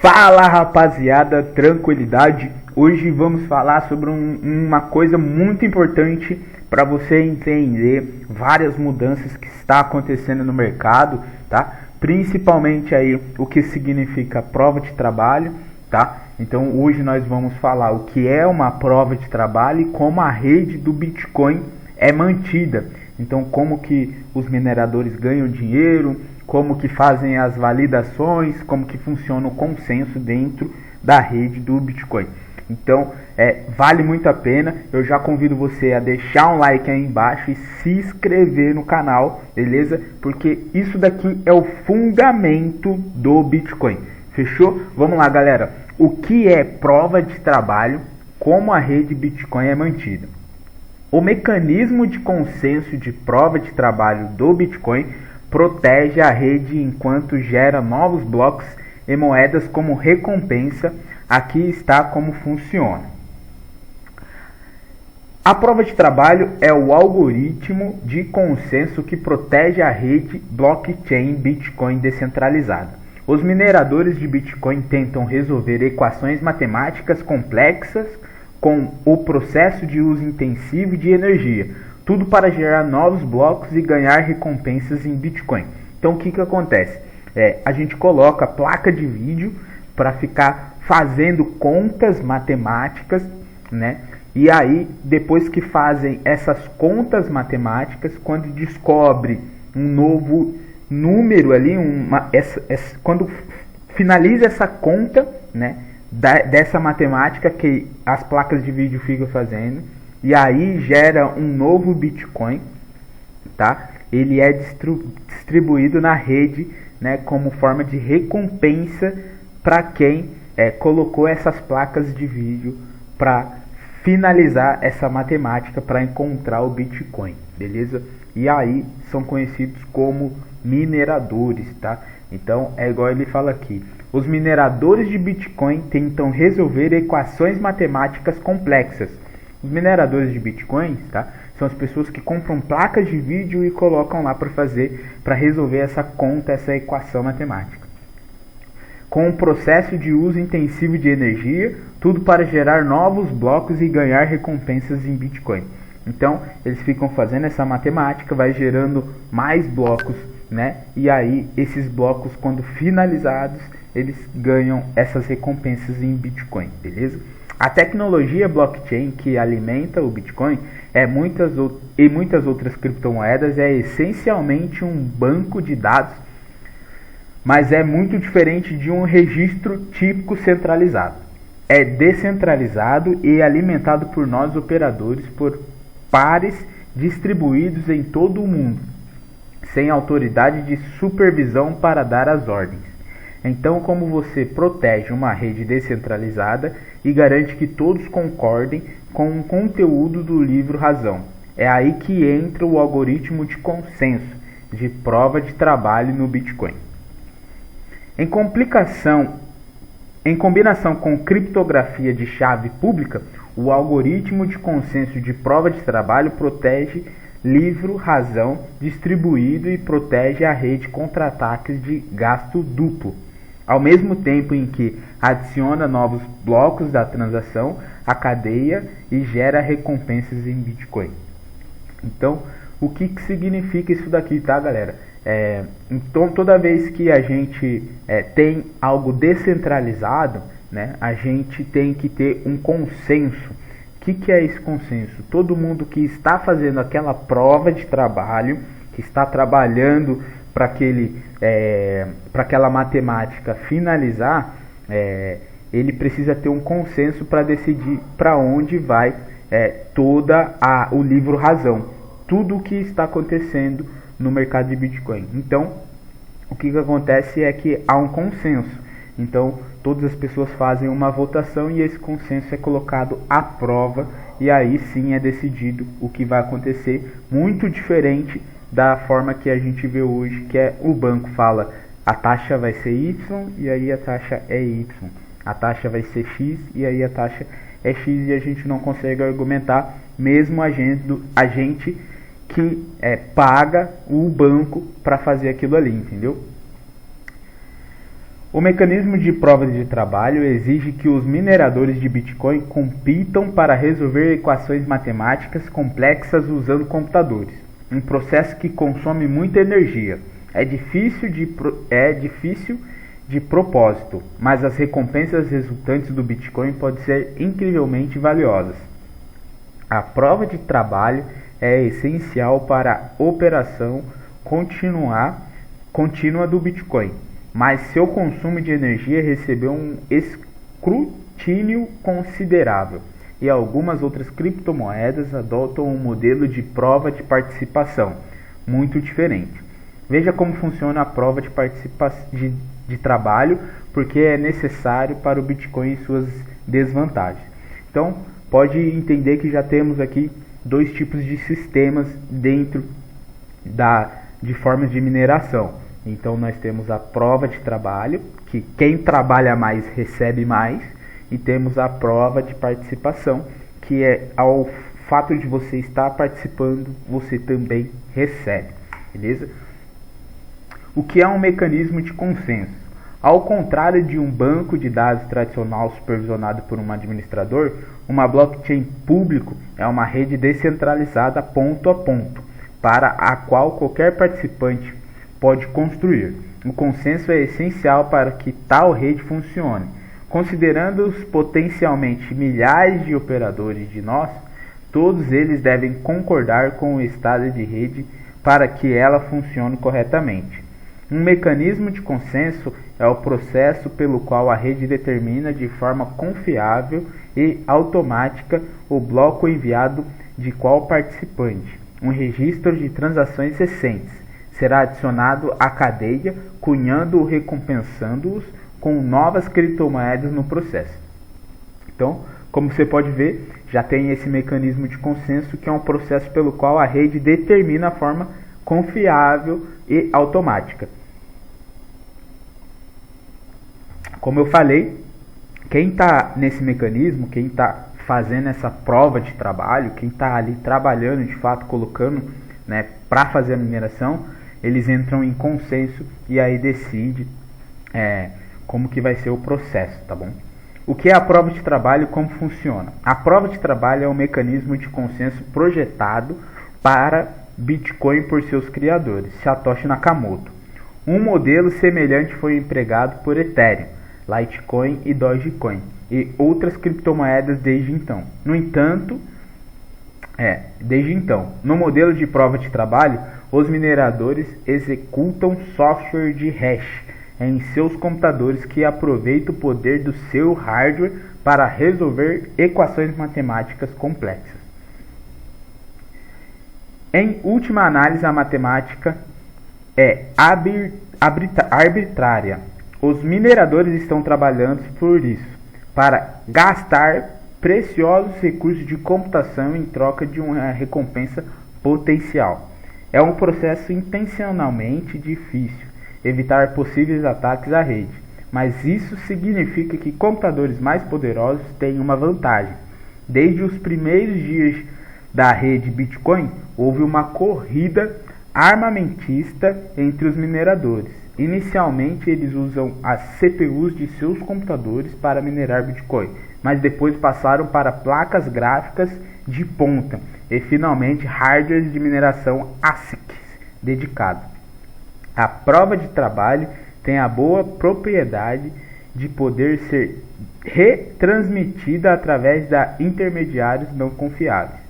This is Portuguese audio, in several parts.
Fala rapaziada, tranquilidade. Hoje vamos falar sobre uma coisa muito importante para você entender várias mudanças que está acontecendo no mercado, tá? Principalmente aí o que significa prova de trabalho, tá? Então hoje nós vamos falar o que é uma prova de trabalho e como a rede do Bitcoin é mantida. Então como que os mineradores ganham dinheiro, como que fazem as validações, como que funciona o consenso dentro da rede do Bitcoin. Então vale muito a pena. Eu já convido você a deixar um like aí embaixo e se inscrever no canal, beleza? Porque isso daqui é o fundamento do Bitcoin. Fechou? Vamos lá, galera. O que é prova de trabalho? Como a rede Bitcoin é mantida? O mecanismo de consenso de prova de trabalho do Bitcoin protege a rede enquanto gera novos blocos e moedas como recompensa. Aqui está como funciona. A prova de trabalho é o algoritmo de consenso que protege a rede blockchain Bitcoin descentralizada. Os mineradores de Bitcoin tentam resolver equações matemáticas complexas com o processo de uso intensivo de energia, tudo para gerar novos blocos e ganhar recompensas em Bitcoin. Então o que acontece? A gente coloca placa de vídeo para ficar fazendo contas matemáticas, né? E aí depois que fazem essas contas matemáticas, quando descobre um novo número ali, quando finaliza essa conta, né, dessa matemática que as placas de vídeo ficam fazendo, e aí gera um novo Bitcoin, tá? Ele é distribuído na rede, né, como forma de recompensa para quem colocou essas placas de vídeo para finalizar essa matemática para encontrar o Bitcoin, beleza? E aí são conhecidos como mineradores, tá? Então é igual ele fala aqui: os mineradores de Bitcoin tentam resolver equações matemáticas complexas. Os mineradores de Bitcoin, tá, são as pessoas que compram placas de vídeo e colocam lá para resolver essa conta, essa equação matemática. Com um processo de uso intensivo de energia, tudo para gerar novos blocos e ganhar recompensas em Bitcoin. Então eles ficam fazendo essa matemática, vai gerando mais blocos, né? E aí esses blocos, quando finalizados, eles ganham essas recompensas em Bitcoin, beleza? A tecnologia blockchain que alimenta o Bitcoin e muitas outras criptomoedas é essencialmente um banco de dados, mas é muito diferente de um registro típico centralizado. É descentralizado e alimentado por nós operadores por pares distribuídos em todo o mundo, sem autoridade de supervisão para dar as ordens. Então, como você protege uma rede descentralizada e garante que todos concordem com o conteúdo do livro Razão? É aí que entra o algoritmo de consenso de prova de trabalho no Bitcoin. Em combinação com criptografia de chave pública, o algoritmo de consenso de prova de trabalho protege livro Razão distribuído e protege a rede contra ataques de gasto duplo, ao mesmo tempo em que adiciona novos blocos da transação à cadeia e gera recompensas em Bitcoin. Então, o que significa isso daqui, tá, galera? Então, toda vez que a gente tem algo descentralizado, né, a gente tem que ter um consenso. O que é esse consenso? Todo mundo que está fazendo aquela prova de trabalho, que está trabalhando para aquela matemática finalizar, ele precisa ter um consenso para decidir para onde vai o livro Razão, tudo o que está acontecendo no mercado de Bitcoin. Então, o que acontece é que há um consenso. Então, todas as pessoas fazem uma votação e esse consenso é colocado à prova, e aí sim é decidido o que vai acontecer, muito diferente da forma que a gente vê hoje, que é o banco fala a taxa vai ser Y e aí a taxa é Y, a taxa vai ser X e aí a taxa é X, e a gente não consegue argumentar, mesmo a gente que paga o banco para fazer aquilo ali, entendeu? O mecanismo de prova de trabalho exige que os mineradores de Bitcoin compitam para resolver equações matemáticas complexas usando computadores, um processo que consome muita energia. É difícil de propósito, mas as recompensas resultantes do Bitcoin podem ser incrivelmente valiosas. A prova de trabalho é essencial para a operação contínua do Bitcoin, mas seu consumo de energia recebeu um escrutínio considerável, e algumas outras criptomoedas adotam um modelo de prova de participação muito diferente. Veja como funciona a prova de trabalho, porque é necessário para o Bitcoin e suas desvantagens. Então, pode entender que já temos aqui dois tipos de sistemas dentro de formas de mineração. Então nós temos a prova de trabalho, que quem trabalha mais recebe mais, e temos a prova de participação, que é ao fato de você estar participando, você também recebe, beleza? O que é um mecanismo de consenso? Ao contrário de um banco de dados tradicional supervisionado por um administrador, uma blockchain público é uma rede descentralizada ponto a ponto, para a qual qualquer participante pode construir. O consenso é essencial para que tal rede funcione. Considerando os potencialmente milhares de operadores de nós, todos eles devem concordar com o estado de rede para que ela funcione corretamente. Um mecanismo de consenso é o processo pelo qual a rede determina de forma confiável e automática o bloco enviado de qual participante. Um registro de transações recentes será adicionado à cadeia, cunhando ou recompensando-os com novas criptomoedas no processo. Então, como você pode ver, já tem esse mecanismo de consenso, que é um processo pelo qual a rede determina a forma confiável e automática. Como eu falei, quem está nesse mecanismo, quem está fazendo essa prova de trabalho, quem está ali trabalhando de fato, colocando, né, para fazer a mineração, eles entram em consenso e aí decide como que vai ser o processo, tá bom? O que é a prova de trabalho e como funciona? A prova de trabalho é um mecanismo de consenso projetado para Bitcoin por seus criadores, Satoshi Nakamoto. Um modelo semelhante foi empregado por Ethereum, Litecoin e Dogecoin e outras criptomoedas desde então. Desde então, no modelo de prova de trabalho, os mineradores executam software de hash em seus computadores que aproveita o poder do seu hardware para resolver equações matemáticas complexas. Em última análise, a matemática é arbitrária. Os mineradores estão trabalhando por isso, para gastar preciosos recursos de computação em troca de uma recompensa potencial. É um processo intencionalmente difícil evitar possíveis ataques à rede, mas isso significa que computadores mais poderosos têm uma vantagem. Desde os primeiros dias da rede Bitcoin, houve uma corrida armamentista entre os mineradores. Inicialmente, eles usam as CPUs de seus computadores para minerar Bitcoin, mas depois passaram para placas gráficas de ponta e finalmente hardwares de mineração ASICs dedicados. A prova de trabalho tem a boa propriedade de poder ser retransmitida através de intermediários não confiáveis.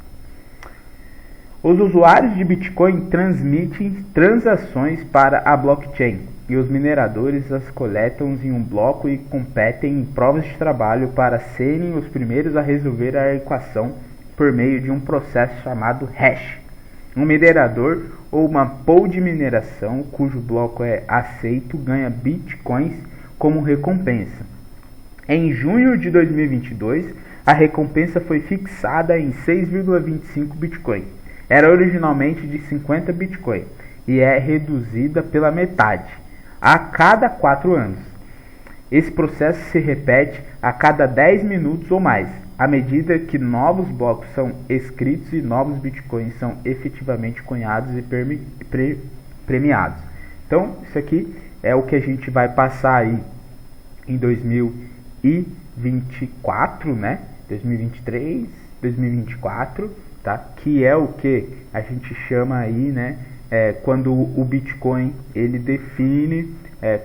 Os usuários de Bitcoin transmitem transações para a blockchain e os mineradores as coletam em um bloco e competem em provas de trabalho para serem os primeiros a resolver a equação por meio de um processo chamado hash. Um minerador ou uma pool de mineração cujo bloco é aceito ganha bitcoins como recompensa. Em junho de 2022, a recompensa foi fixada em 6,25 bitcoin. Era originalmente de 50 bitcoin e é reduzida pela metade a cada 4 anos. Esse processo se repete a cada 10 minutos ou mais, à medida que novos blocos são escritos e novos bitcoins são efetivamente cunhados e premiados. Então, isso aqui é o que a gente vai passar aí em 2024, né? 2023, 2024, tá? Que é o que a gente chama aí, né? Quando o Bitcoin ele define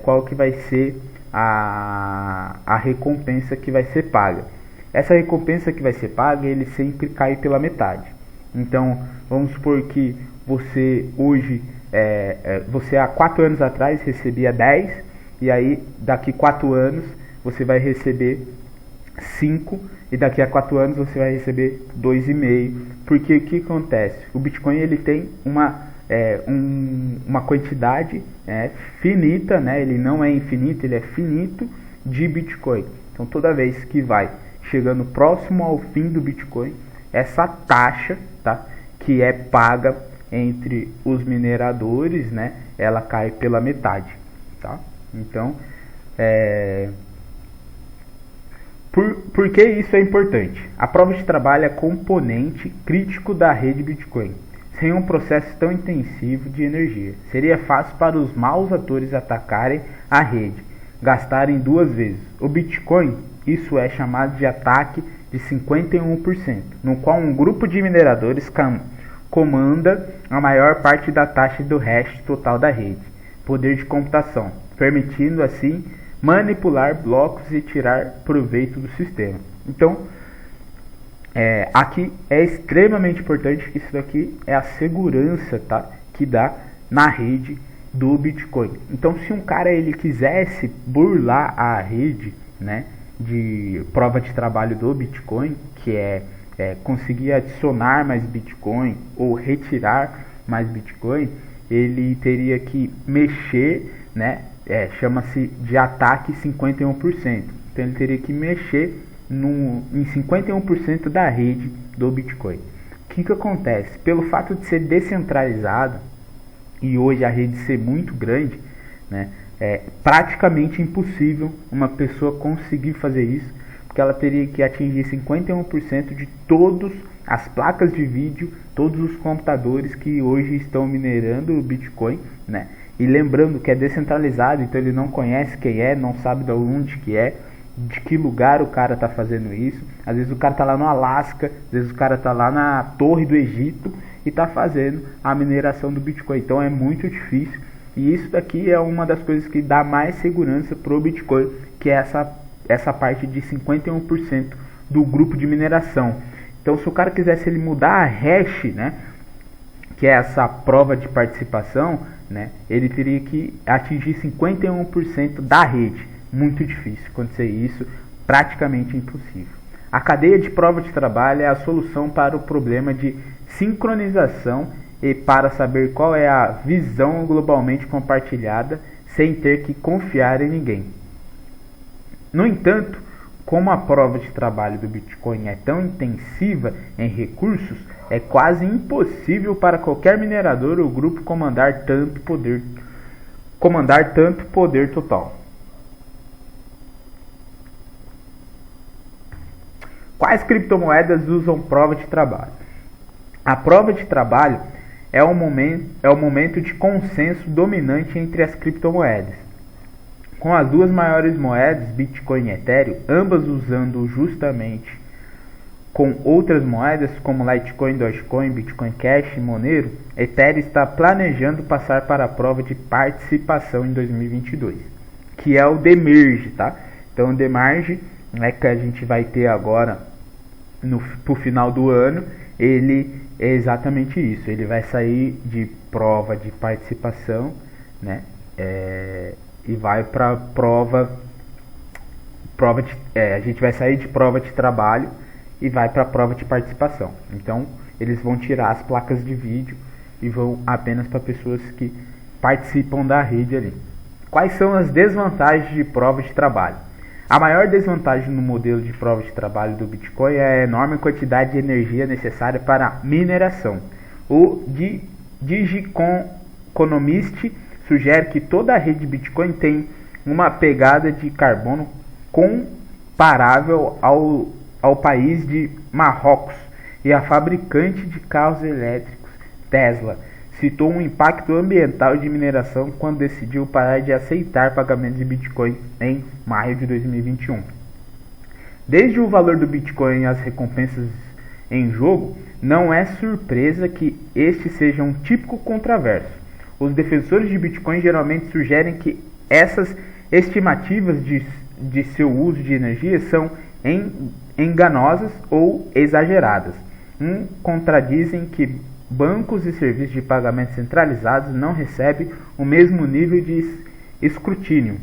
qual que vai ser a recompensa que vai ser paga. Essa recompensa que vai ser paga, ele sempre cai pela metade. Então, vamos supor que você hoje, você há 4 anos atrás recebia 10, e aí daqui 4 anos você vai receber 5, e daqui a 4 anos você vai receber 2,5. Porque o que acontece? O Bitcoin ele tem uma quantidade finita, né? Ele não é infinito, ele é finito de Bitcoin. Então toda vez que vai chegando próximo ao fim do Bitcoin, essa taxa, tá, que é paga entre os mineradores, né, ela cai pela metade, tá? Então, por que isso é importante? A prova de trabalho é componente crítico da rede Bitcoin. Sem um processo tão intensivo de energia, seria fácil para os maus atores atacarem a rede, gastarem 2 vezes. O Bitcoin, isso é chamado de ataque de 51%, no qual um grupo de mineradores comanda a maior parte da taxa do hash total da rede, poder de computação, permitindo assim manipular blocos e tirar proveito do sistema. Então, aqui é extremamente importante que isso daqui é a segurança, tá, que dá na rede do Bitcoin. Então, se um cara ele quisesse burlar a rede, né, de prova de trabalho do Bitcoin, que é conseguir adicionar mais Bitcoin ou retirar mais Bitcoin, ele teria que mexer, né, chama-se de ataque 51%. Então ele teria que mexer em 51% da rede do Bitcoin. O que acontece? Pelo fato de ser descentralizado e hoje a rede ser muito grande, né, é praticamente impossível uma pessoa conseguir fazer isso, porque ela teria que atingir 51% de todas as placas de vídeo, todos os computadores que hoje estão minerando o Bitcoin, né? E lembrando que é descentralizado, então ele não conhece quem é, não sabe de onde que é, de que lugar o cara está fazendo isso. Às vezes o cara está lá no Alasca, às vezes o cara está lá na Torre do Egito e está fazendo a mineração do Bitcoin. Então é muito difícil. E isso daqui é uma das coisas que dá mais segurança para o Bitcoin, que é essa parte de 51% do grupo de mineração. Então se o cara quisesse ele mudar a hash, né, que é essa prova de participação, né, ele teria que atingir 51% da rede. Muito difícil acontecer isso, praticamente impossível. A cadeia de prova de trabalho é a solução para o problema de sincronização e para saber qual é a visão globalmente compartilhada sem ter que confiar em ninguém. No entanto, como a prova de trabalho do Bitcoin é tão intensiva em recursos, é quase impossível para qualquer minerador ou grupo comandar tanto poder total. Quais criptomoedas usam prova de trabalho? A prova de trabalho é o momento de consenso dominante entre as criptomoedas. Com as duas maiores moedas, Bitcoin e Ethereum, ambas usando justamente com outras moedas como Litecoin, Dogecoin, Bitcoin Cash e Monero, Ethereum está planejando passar para a prova de participação em 2022, que é o Demerge, tá? Então o Demerge, né, que a gente vai ter agora pro final do ano, ele é exatamente isso. Ele vai sair de prova de participação, né? E vai para a gente vai sair de prova de trabalho e vai para a prova de participação. Então eles vão tirar as placas de vídeo e vão apenas para pessoas que participam da rede ali. Quais são as desvantagens de prova de trabalho? A maior desvantagem no modelo de prova de trabalho do Bitcoin é a enorme quantidade de energia necessária para a mineração. O Digiconomist sugere que toda a rede Bitcoin tem uma pegada de carbono comparável ao país de Marrocos e a fabricante de carros elétricos Tesla. citou um impacto ambiental de mineração quando decidiu parar de aceitar pagamentos de Bitcoin em maio de 2021. Desde o valor do Bitcoin e as recompensas em jogo, não é surpresa que este seja um típico contraverso. Os defensores de Bitcoin geralmente sugerem que essas estimativas de seu uso de energia são enganosas ou exageradas. Contradizem que bancos e serviços de pagamento centralizados não recebem o mesmo nível de escrutínio.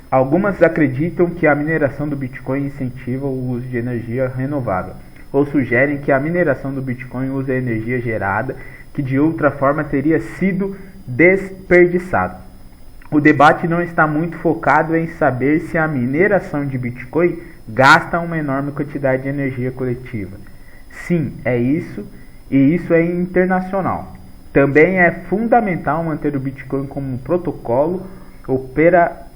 Algumas acreditam que a mineração do Bitcoin incentiva o uso de energia renovável, ou sugerem que a mineração do Bitcoin usa energia gerada que de outra forma teria sido desperdiçada. O debate não está muito focado em saber se a mineração de Bitcoin gasta uma enorme quantidade de energia coletiva. Sim, é isso, e isso é internacional. Também é fundamental manter o Bitcoin como protocolo opera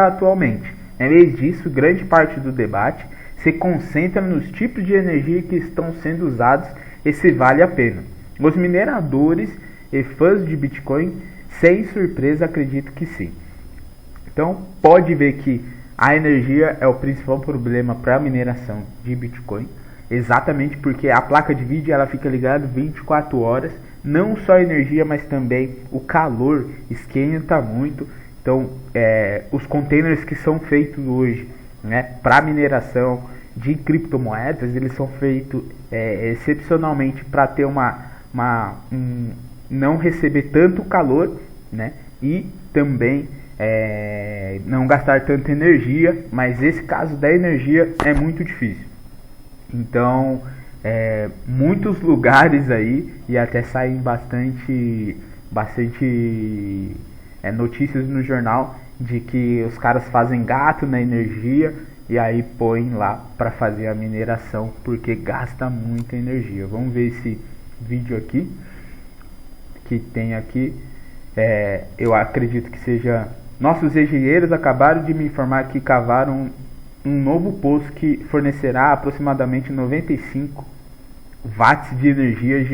atualmente. Em vez disso, grande parte do debate se concentra nos tipos de energia que estão sendo usados e se vale a pena. Os mineradores e fãs de Bitcoin, sem surpresa, acreditam que sim. Então, pode ver que a energia é o principal problema para a mineração de Bitcoin, exatamente porque a placa de vídeo ela fica ligada 24 horas, não só a energia, mas também o calor esquenta muito. Então, os containers que são feitos hoje, né, para mineração de criptomoedas, eles são feitos excepcionalmente para ter não receber tanto calor, né, e também não gastar tanta energia, mas esse caso da energia é muito difícil. Então, muitos lugares aí, e até saem bastante notícias no jornal de que os caras fazem gato na energia e aí põem lá para fazer a mineração porque gasta muita energia. Vamos ver esse vídeo aqui que tem aqui. Eu acredito que seja... Nossos engenheiros acabaram de me informar que cavaram um novo poço que fornecerá aproximadamente 95 watts de energia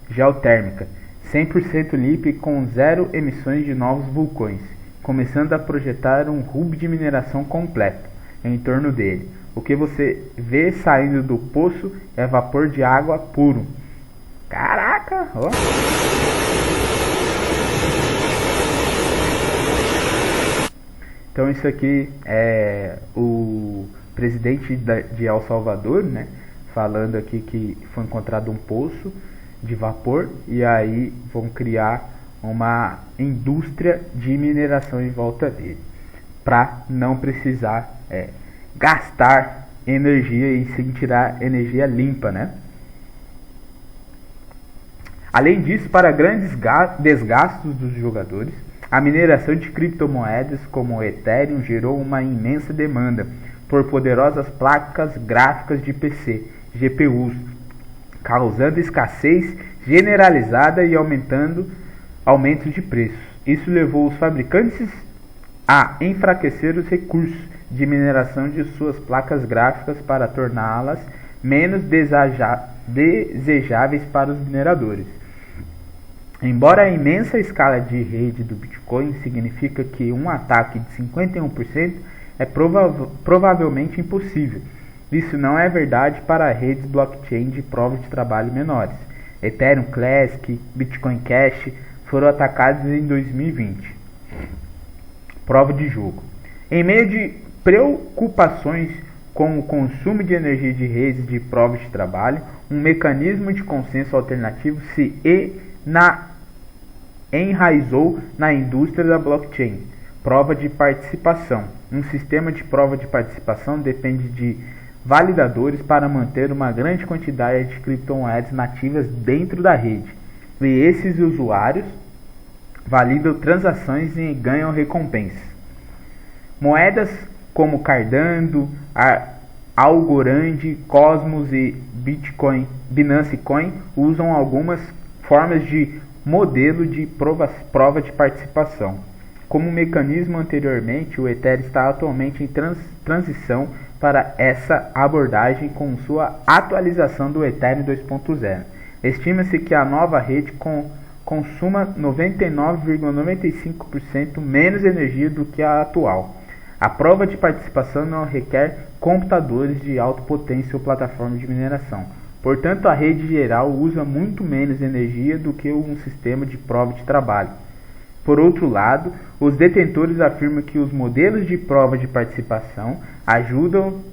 geotérmica, 100% limpa e com zero emissões de novos vulcões, começando a projetar um hub de mineração completo em torno dele. O que você vê saindo do poço é vapor de água puro. Caraca! Ó. Então isso aqui é o presidente de El Salvador, né, falando aqui que foi encontrado um poço de vapor e aí vão criar uma indústria de mineração em volta dele, para não precisar gastar energia e sim tirar energia limpa, né? Além disso, para grandes desgastos dos jogadores, a mineração de criptomoedas como o Ethereum gerou uma imensa demanda por poderosas placas gráficas de PC, GPUs, causando escassez generalizada e aumento de preços. Isso levou os fabricantes a enfraquecer os recursos de mineração de suas placas gráficas para torná-las menos desejáveis para os mineradores. Embora a imensa escala de rede do Bitcoin significa que um ataque de 51% é provavelmente impossível, isso não é verdade para redes blockchain de provas de trabalho menores. Ethereum Classic, Bitcoin Cash foram atacados em 2020. Prova de jogo. Em meio de preocupações com o consumo de energia de redes de provas de trabalho, um mecanismo de consenso alternativo se enraizou na indústria da blockchain. Prova de participação. Um sistema de prova de participação depende de validadores para manter uma grande quantidade de criptomoedas nativas dentro da rede. E esses usuários validam transações e ganham recompensas. Moedas como Cardano, Algorand, Cosmos e Bitcoin, Binance Coin usam algumas formas de modelo de prova de participação. como mecanismo anteriormente, o Ethereum está atualmente em transição para essa abordagem com sua atualização do Ethereum 2.0. Estima-se que a nova rede consuma 99,95% menos energia do que a atual. A prova de participação não requer computadores de alta potência ou plataformas de mineração. Portanto, a rede geral usa muito menos energia do que um sistema de prova de trabalho. Por outro lado, os detentores afirmam que os modelos de prova de participação ajudam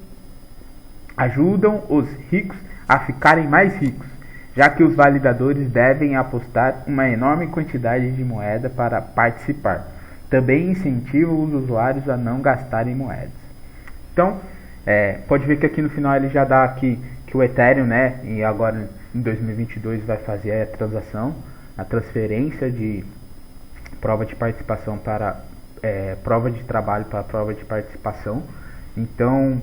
os ricos a ficarem mais ricos, já que os validadores devem apostar uma enorme quantidade de moeda para participar. Também incentivam os usuários a não gastarem moedas. Então, pode ver que aqui no final ele já dá aqui que o Ethereum, né, e agora em 2022 vai fazer a transferência de prova de participação para prova de trabalho para prova de participação. Então,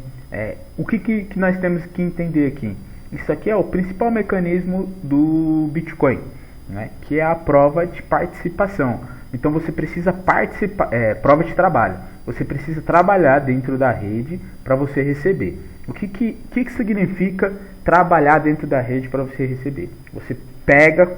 o que nós temos que entender aqui? Isso aqui é o principal mecanismo do Bitcoin, né, que é a prova de participação. Então você precisa participar, prova de trabalho. Você precisa trabalhar dentro da rede para você receber. O que significa trabalhar dentro da rede para você receber? Você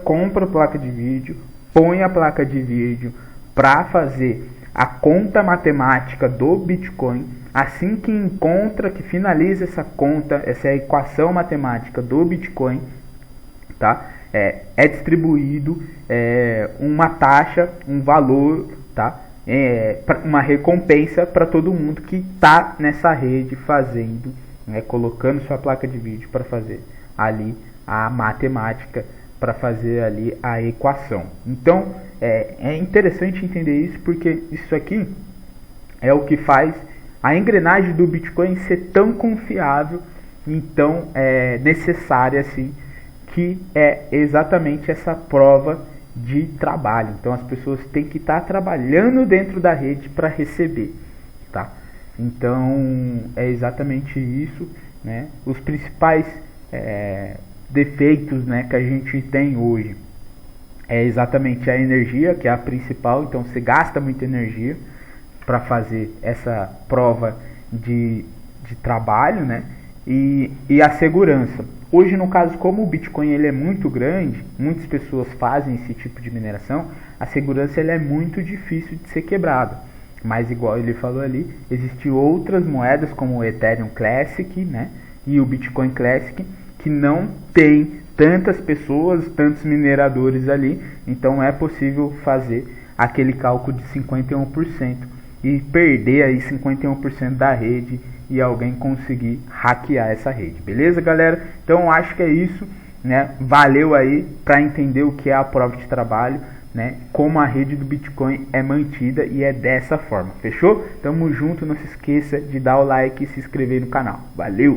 compra a placa de vídeo, põe a placa de vídeo para fazer a conta matemática do Bitcoin. Assim que finaliza essa conta, essa equação matemática do Bitcoin, tá? É distribuído uma taxa, um valor, tá? Uma recompensa para todo mundo que está nessa rede fazendo, né, colocando sua placa de vídeo para fazer ali a matemática, para fazer ali a equação. Então é interessante entender isso, porque isso aqui é o que faz a engrenagem do Bitcoin ser tão confiável, então é necessária assim, que é exatamente essa prova de trabalho. Então as pessoas têm que estar trabalhando dentro da rede para receber, tá? Então é exatamente isso, né? Os principais defeitos, né, que a gente tem hoje é exatamente a energia, que é a principal. Então você gasta muita energia para fazer essa prova de trabalho, né? E a segurança. Hoje, no caso, como o Bitcoin ele é muito grande, muitas pessoas fazem esse tipo de mineração, a segurança ele é muito difícil de ser quebrada. Mas igual ele falou ali, existem outras moedas como o Ethereum Classic, né, e o Bitcoin Classic, que não tem tantas pessoas, tantos mineradores ali, então é possível fazer aquele cálculo de 51% e perder aí 51% da rede e alguém conseguir hackear essa rede. Beleza, galera? Então acho que é isso, né? Valeu aí para entender o que é a prova de trabalho, né? Como a rede do Bitcoin é mantida e é dessa forma. Fechou? Tamo junto, não se esqueça de dar o like e se inscrever no canal. Valeu!